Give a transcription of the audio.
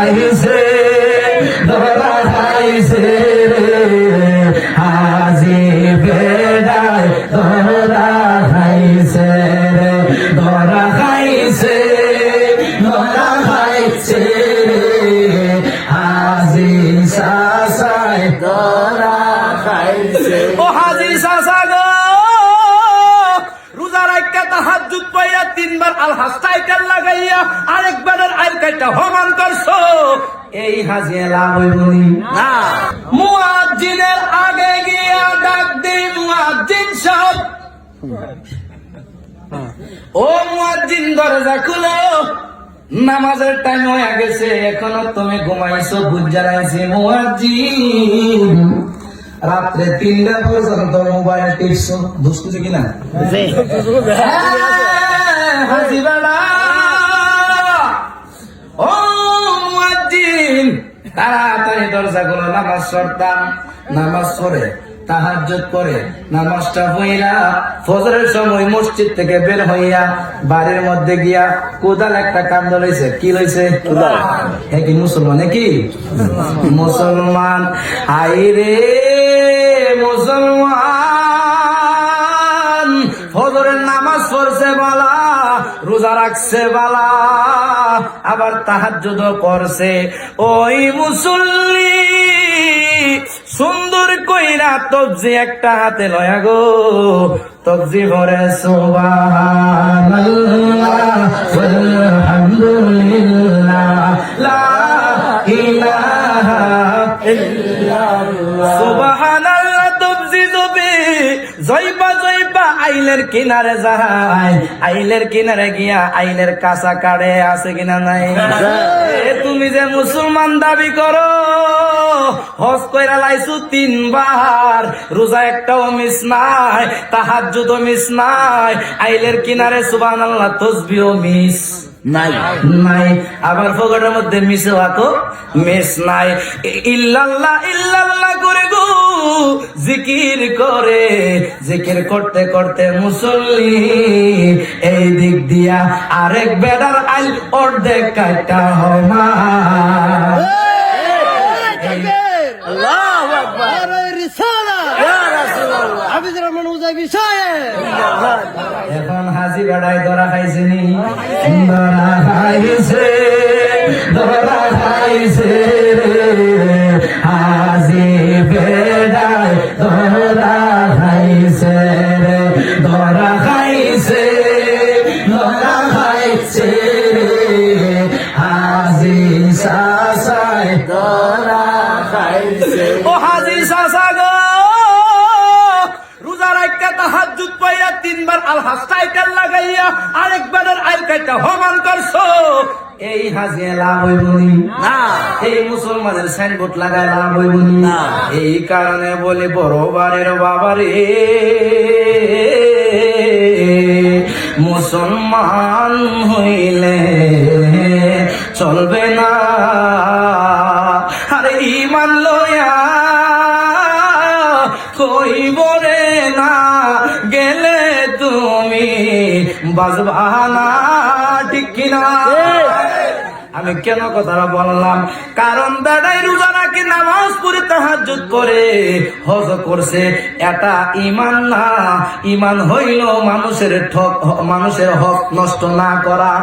খাইছে ধরা খাইছে হাজি বেড়ায় ধরা খাইছে ধরা খাইছে ধরা খাইছে হাজি সাসায় ধরা খাইছে। ও হাজি সাসা গো, রোজা রাখা তাহাজ্জুদ পাইয়া 3 বার আলহাজ টাইটেল লাগাইয়া আরেকবারের আইল কাইটা হমান করছো, এই হাজি লাভ হইবনি না। মুয়াজ্জিনের আগে গিয়া ডাক দিই মুয়াজ্জিন সাহেব, ও মুয়াজ্জিন দরজা খুলো, নামাজের টাইম হয়ে গেছে, এখনো তুমি ঘুমাইছো, বুঝ জানাইছি মুয়াজ্জিন রাত্রে 3টা পর্যন্ত মোবাইল টিপছো, বুঝতেছো কিনা? হাজি বাবা, ও মুয়াজ্জিন তাড়াতাড়ি দরজা গুলো, নামাজ পড়তাম, নামাজ পড়ে তাহাজ্জুদ করে নামাজটা হইয়া ফজরের সময় মসজিদ থেকে বের হইয়া বাড়ির মধ্যে গিয়া কোদাল একটা কান্দ লইছে। কি লইছে? কোদাল। হ্যাঁ, কি মুসলমান? কি মুসলমান? হাইরে মুসলমান, ফজরের নামাজ পড়ছে বালা, রোজা রাখছে বালা, আবার তাহাজ্জুদ করছে, ওই মুসল্লি সুন্দর কইরা তবজি একটা হাতে লয়া গো, তবজি ভরে সুবহানাল্লাহ আলহামদুলিল্লাহ লা ইলাহা ইল্লাল্লাহ, সুবহানাল্লাহ তবজি জবে জয়বা জয়বা আইলের কিনারে যায়, আইলের কিনারে গিয়া আইলের কাঁচা কাড়ে আছে কিনা নাই? তুমি যে মুসলমান দাবি করো, হজ কইরা লাইছো 3 বার, রোজা একটাও মিস নাই, তাহাজ্জুদও মিস নাই, আইলের কিনারে সুবহানাল্লাহ তাসবিহও মিস নাই নাই, আবার ফজরের মধ্যে মিসও আতো মিস নাই। ইল্লাল্লাহ ইল্লাল্লাহ করে গো জিকির করে, জিকির করতে করতে মুসল্লি এই দিক দিয়া আরেক বেড়ার আইল অর্ধেক কাটা হমা। আল্লাহু আকবার, রিসালাত ইয়া রাসূলুল্লাহ, হাফিজুর রহমান উজাইবি সাহেব। এখন হাজি বেড়ায় ধরা খাইছে নি? ধরা খাইছে ধরা খাইছে হাজি বেড়ায় ধরা খাইছে ধরা খাইছে ধরা খাইছে হাজি সাসায় ধরা খাইছে। ও হাজি সাসা গো, রোজা রাখা তাহাজ্জুদ পাইয়া 3 বার আলহাজ টাইটেল লাগাইয়া আরেকবারের আইল কাইটা হমান করছো, এই হাজি লাভ হইবনি না। এই মুসলমানের সাইনবোর্ড লাগায় লাভ হইবনি না। এই কারণে বলে বড় বাড়ির বাবারে, মুসলমান হইলে চলবে না, আরে ইমান লয়া কইবরে না গেলে তুমি বাজবা না, ঠিক কিনা? আমি কেন কথাটা বললাম? কারণ বেড়াই রোজা রাখি, নামাজ পড়ে তাহাজ্জুদ করে, হজ করছে, এটা ইমান না। ইমান হইল মানুষের হক নষ্ট না করা।